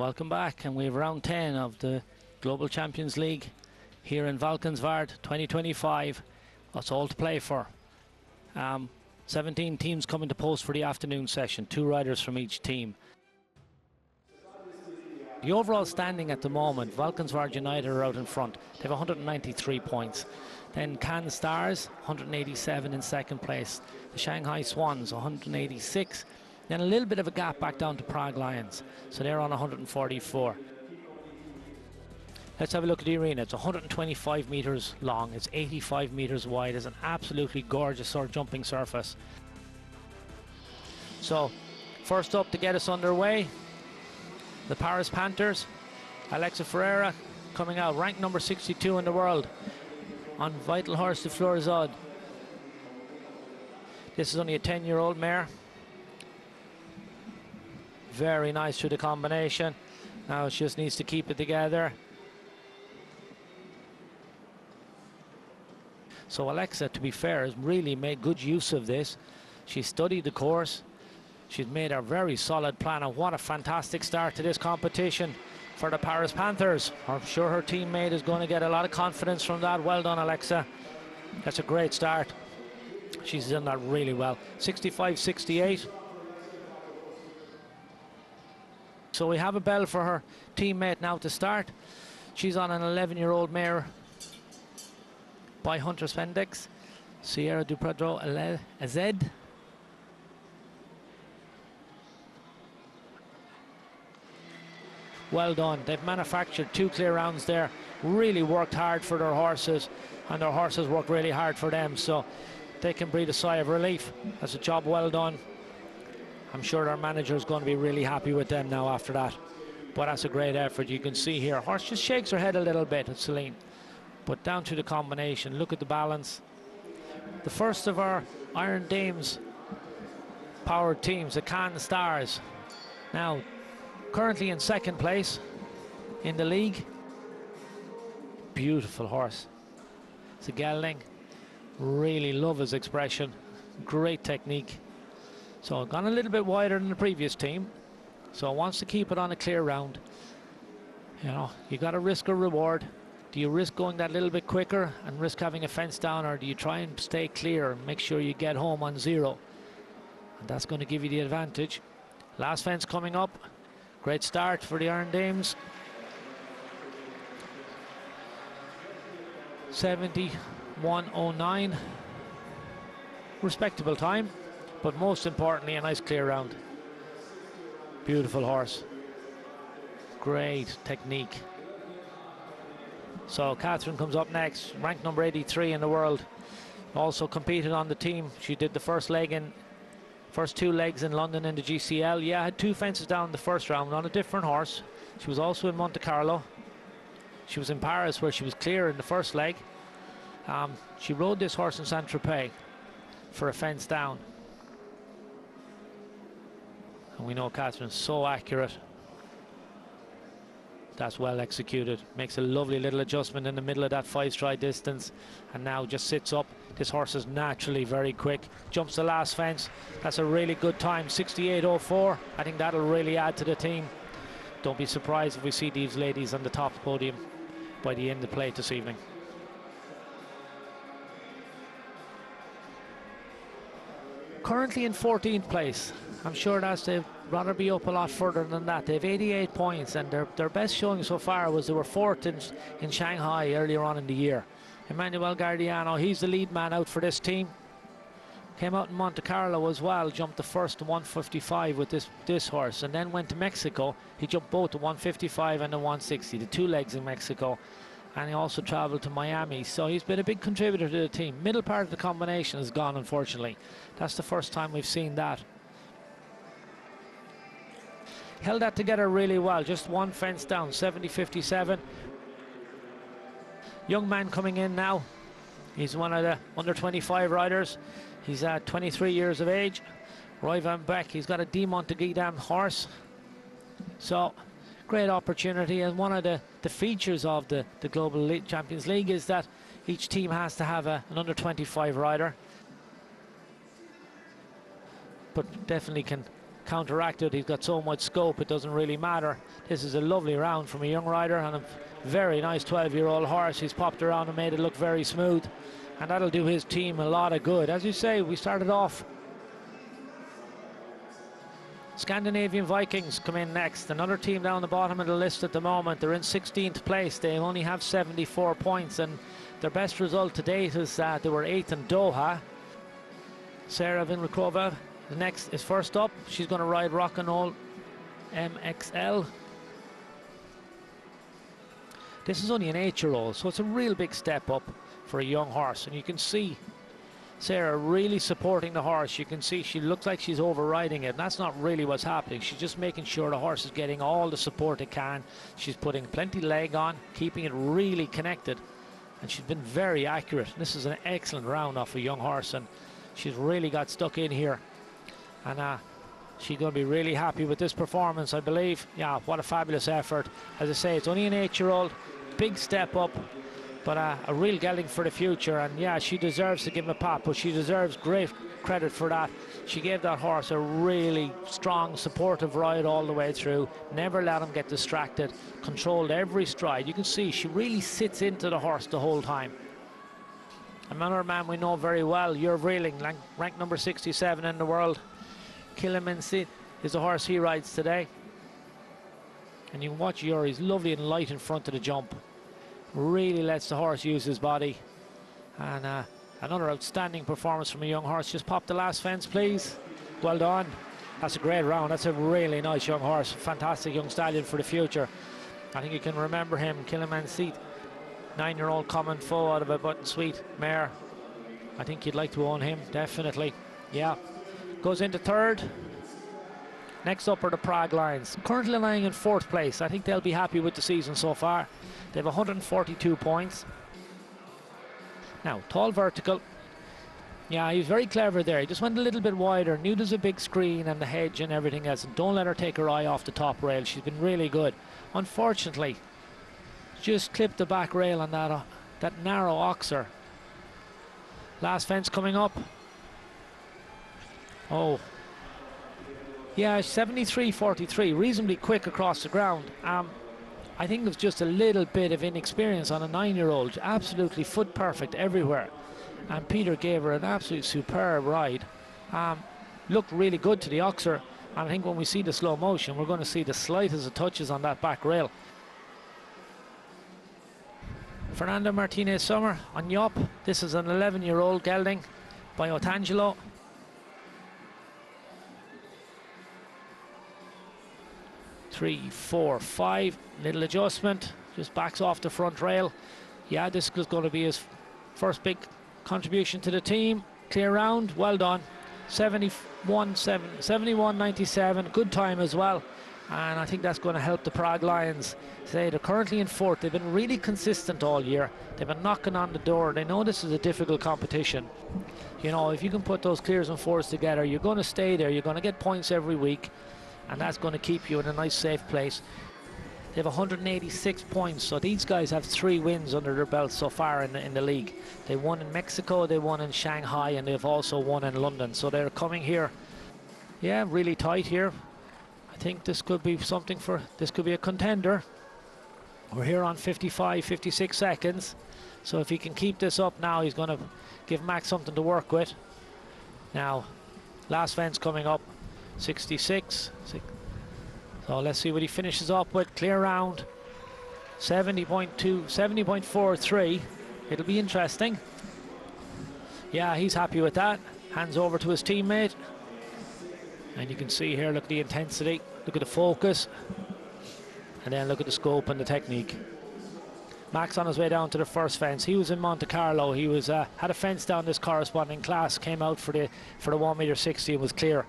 Welcome back, and we have round 10 of the Global Champions League here in Valkenswaard 2025. That's all to play for. 17 teams coming to post for the afternoon session, 2 riders from each team. The overall standing at the moment, Valkenswaard United are out in front. They have 193 points. Then Cannes Stars, 187 in second place. The Shanghai Swans, 186. Then a little bit of a gap back down to Prague Lions. So they're on 144. Let's have a look at the arena. It's 125 metres long. It's 85 metres wide. It's an absolutely gorgeous sort of jumping surface. So, first up to get us underway, the Paris Panthers. Alexa Ferreira coming out, ranked number 62 in the world on Vital Horse de Florizod. This is only a 10-year-old mare. Very nice through the combination. Now she just needs to keep it together. So Alexa, to be fair, has really made good use of this. She studied the course. She's made a very solid plan, and what a fantastic start to this competition for the Paris Panthers. I'm sure her teammate is going to get a lot of confidence from that. Well done, Alexa. That's a great start. She's done that really well. 65-68. So we have a bell for her teammate now to start. She's on an 11-year-old mare by Hunter Spendex, Sierra Dupradro Azed. Well done. They've manufactured 2 clear rounds there. Really worked hard for their horses, and their horses worked really hard for them, so they can breathe a sigh of relief. That's a job well done. I'm sure their manager is going to be really happy with them now after that. But that's a great effort. You can see here, horse just shakes her head a little bit at Celine. But down to the combination, look at the balance. The first of our Iron Dames powered teams, the Cannes Stars. Now, currently in second place in the league. Beautiful horse. It's a gelding. Really love his expression. Great technique. So gone a little bit wider than the previous team. So wants to keep it on a clear round. You know, you got to risk a reward. Do you risk going that little bit quicker and risk having a fence down, or do you try and stay clear and make sure you get home on 0? And that's going to give you the advantage. Last fence coming up. Great start for the Iron Dames. 71.09. Respectable time, but most importantly, a nice clear round. Beautiful horse. Great technique. So Catherine comes up next, ranked number 83 in the world. Also competed on the team. She did the first 2 legs in London in the GCL. Yeah, had 2 fences down the first round on a different horse. She was also in Monte Carlo. She was in Paris where she was clear in the first leg. She rode this horse in Saint-Tropez for a fence down. And we know Catherine's so accurate. That's well executed. Makes a lovely little adjustment in the middle of that 5-stride distance, and now just sits up. This horse is naturally very quick. Jumps the last fence. That's a really good time. 68.04. I think that'll really add to the team. Don't be surprised if we see these ladies on the top podium by the end of play this evening. Currently in 14th place. I'm sure they'd rather be up a lot further than that. They have 88 points, and their best showing so far was they were 4th in Shanghai earlier on in the year. Emmanuel Gardiano, he's the lead man out for this team. Came out in Monte Carlo as well, jumped the first to 155 with this horse, and then went to Mexico. He jumped both the 155 and the 160, the 2 legs in Mexico. And he also travelled to Miami, so he's been a big contributor to the team. Middle part of the combination is gone, unfortunately. That's the first time we've seen that. Held that together really well, just 1 fence down, 70-57. Young man coming in now. He's one of the under 25 riders. He's 23 years of age. Riesenbeck, he's got a D Monteguidam horse. So, great opportunity, and one of the features of the Global Champions League is that each team has to have an under 25 rider. But definitely can counteract it. He's got so much scope, it doesn't really matter. This is a lovely round from a young rider and a very nice 12-year-old horse. He's popped around and made it look very smooth, and that'll do his team a lot of good. As you say, we started off. Scandinavian Vikings come in next, another team down the bottom of the list at the moment. They're in 16th place. They only have 74 points, and their best result to date is they were 8th in Doha. Sarah Vinrikova is first up. She's going to ride Rock and Roll MXL. This is only an 8-year-old, so it's a real big step up for a young horse, and you can see Sarah really supporting the horse. You can see she looks like she's overriding it, and that's not really what's happening. She's just making sure the horse is getting all the support it can. She's putting plenty leg on, keeping it really connected, and she's been very accurate. This is an excellent round off a young horse, and she's really got stuck in here, and she's going to be really happy with this performance, I believe. Yeah, what a fabulous effort. As I say, it's only an 8-year-old, big step up, but a real gelding for the future. And yeah, she deserves to give him a pat, but she deserves great credit for that. She gave that horse a really strong, supportive ride all the way through, never let him get distracted, controlled every stride. You can see she really sits into the horse the whole time. Another man we know very well, Jur Vreeling, ranked number 67 in the world. Kilimansit is the horse he rides today. And you can watch Jur, he's lovely and light in front of the jump. Really lets the horse use his body. And another outstanding performance from a young horse. Just pop the last fence, please. Well done. That's a great round. That's a really nice young horse. Fantastic young stallion for the future. I think you can remember him, Kilimansit. 9-year-old common foal out of a button sweet mare. I think you'd like to own him, definitely. Yeah. Goes into third. Next up are the Prague Lions, currently lying in 4th place. I think they'll be happy with the season so far. They have 142 points. Now, tall vertical. Yeah, he was very clever there. He just went a little bit wider, knew there's a big screen and the hedge and everything else. And don't let her take her eye off the top rail. She's been really good. Unfortunately, just clipped the back rail on that narrow oxer. Last fence coming up. Oh. Yeah, 73.43, reasonably quick across the ground. I think there's just a little bit of inexperience on a 9-year-old. Absolutely foot perfect everywhere. And Peter gave her an absolute superb ride. Looked really good to the oxer. And I think when we see the slow motion, we're going to see the slightest of touches on that back rail. Fernando Martinez Summer on Yop. This is an 11-year-old gelding by Otangelo. Three, four, five, little adjustment, just backs off the front rail. Yeah, this is going to be his first big contribution to the team. Clear round, well done. 71.97, good time as well. And I think that's going to help the Prague Lions. They're currently in 4th. They've been really consistent all year. They've been knocking on the door. They know this is a difficult competition. You know, if you can put those clears and fours together, you're going to stay there. You're going to get points every week. And that's going to keep you in a nice safe place. They have 186 points, so these guys have 3 wins under their belt so far in the league. They won in Mexico, they won in Shanghai, and they've also won in London. So they're coming here, yeah, really tight here. I think this could be something this could be a contender. We're here on 55, 56 seconds. So if he can keep this up now, he's going to give Max something to work with. Now, last fence coming up. 66. So let's see what he finishes up with. Clear round. 70.43. It'll be interesting. Yeah, he's happy with that. Hands over to his teammate. And you can see here, look at the intensity. Look at the focus. And then look at the scope and the technique. Max on his way down to the first fence. He was in Monte Carlo. He was had a fence down this corresponding class. Came out for the 1.60 and was clear.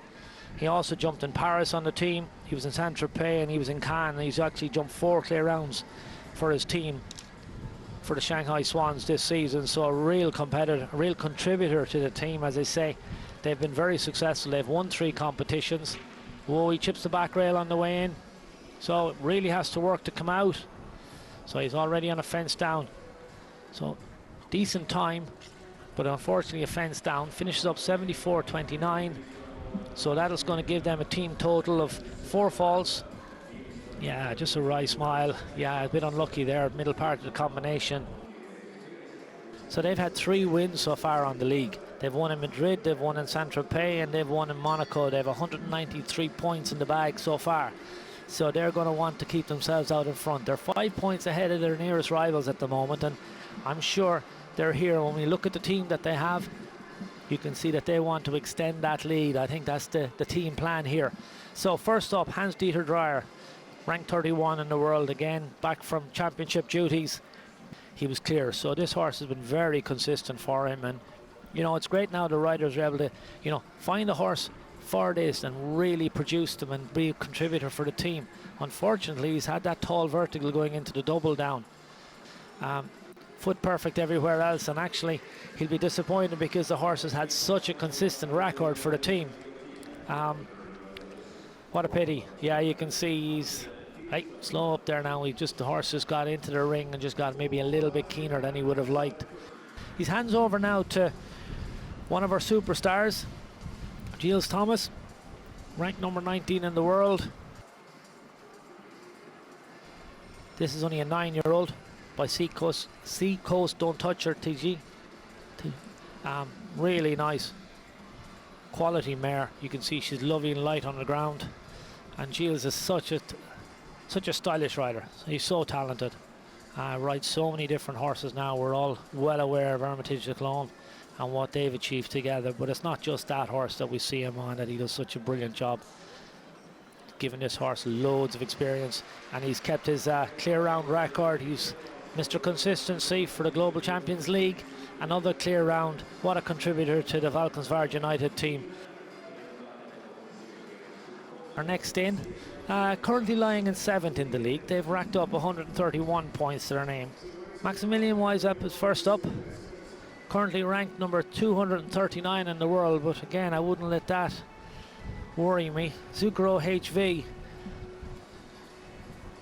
He also jumped in Paris on the team. He was in Saint-Tropez and he was in Cannes. And he's actually jumped 4 clear rounds for his team, for the Shanghai Swans this season. So a real competitor, a real contributor to the team, as I say. They've been very successful. They've won 3 competitions. Whoa, he chips the back rail on the way in. So it really has to work to come out. So he's already on a fence down. So decent time, but unfortunately a fence down. Finishes up 74.29. So that's going to give them a team total of 4 falls. Yeah, just a wry smile. Yeah, a bit unlucky there, middle part of the combination. So they've had 3 wins so far on the league. They've won in Madrid, they've won in Saint-Tropez, and they've won in Monaco. They have 193 points in the bag so far. So they're going to want to keep themselves out in front. They're 5 points ahead of their nearest rivals at the moment, and I'm sure they're here. When we look at the team that they have, you can see that they want to extend that lead. I think that's the team plan here. So first up, Hans-Dieter Dreyer, ranked 31 in the world, again back from championship duties. He was clear. So this horse has been very consistent for him, and you know, it's great now the riders are able to, you know, find a horse for this and really produce them and be a contributor for the team. Unfortunately, he's had that tall vertical going into the double down. Foot perfect everywhere else, and actually he'll be disappointed because the horse has had such a consistent record for the team. What a pity. Yeah, you can see he's slow up there now. The horse just got into the ring and just got maybe a little bit keener than he would have liked. He's hands over now to one of our superstars, Giles Thomas, ranked number 19 in the world. This is only a 9-year-old by Seacoast Don't Touch Her TG. Really nice quality mare. You can see she's lovely and light on the ground, and Giles is such a stylish rider. He's so talented. Rides so many different horses now. We're all well aware of Hermitage de Cologne and what they've achieved together, but it's not just that horse that we see him on, that he does such a brilliant job, giving this horse loads of experience, and he's kept his clear round record. He's Mr. Consistency for the Global Champions League. Another clear round. What a contributor to the Valkenswaard United team. Our next in, currently lying in 7th in the league. They've racked up 131 points to their name. Maximilian Weisepp is first up, currently ranked number 239 in the world, but again, I wouldn't let that worry me. Zucchero HV,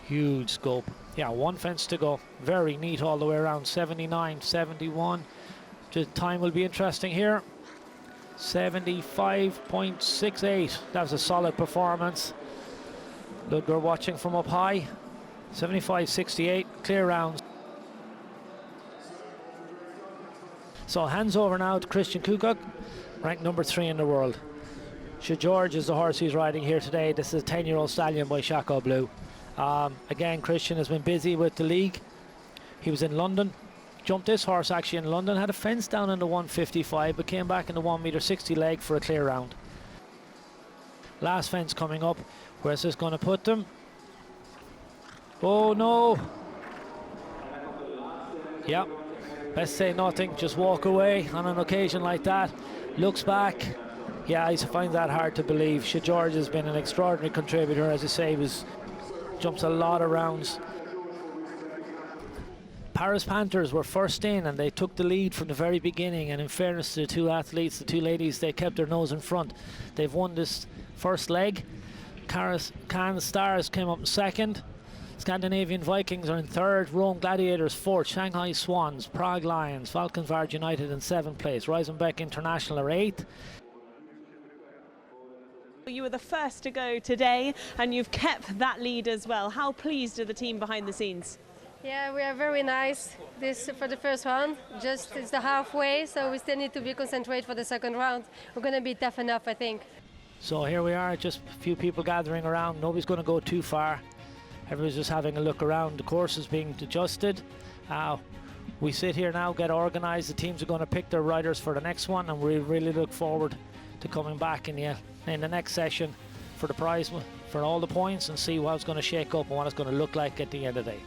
huge scope. Yeah, 1 fence to go. Very neat all the way around. 79, 71. The time will be interesting here. 75.68. That was a solid performance. Look, we're watching from up high. 75.68. Clear rounds. So hands over now to Christian Kukuk, ranked number 3 in the world. Sir George is the horse he's riding here today. This is a 10-year-old stallion by Chaco Blue. Again, Christian has been busy with the league. He was in London, jumped this horse actually in London, had a fence down in the 155, but came back in the 1.60 m leg for a clear round. Last fence coming up. Where's this going to put them? Oh no! Yeah, best say nothing, just walk away on an occasion like that. Looks back. Yeah, I find that hard to believe. Sir George has been an extraordinary contributor, as I say. Jumps a lot of rounds. Paris Panthers were first in, and they took the lead from the very beginning, and in fairness to the 2 athletes, the 2 ladies, they kept their nose in front. They've won this first leg. Cannes Stars came up in 2nd. Scandinavian Vikings are in 3rd. Rome Gladiators 4th. Shanghai Swans, Prague Lions, Valkenswaard United in 7th place. Riesenbeck International are 8th. You were the first to go today, and you've kept that lead as well. How pleased are the team behind the scenes? Yeah, we are very nice. This for the first round. Just it's the halfway, so we still need to be concentrated for the second round. We're going to be tough enough, I think. So here we are, just a few people gathering around. Nobody's going to go too far. Everyone's just having a look around. The course is being adjusted. We sit here now, get organised. The teams are going to pick their riders for the next one, and we really look forward to coming back in the next session for the prize, for all the points, and see what's going to shake up and what it's going to look like at the end of the day.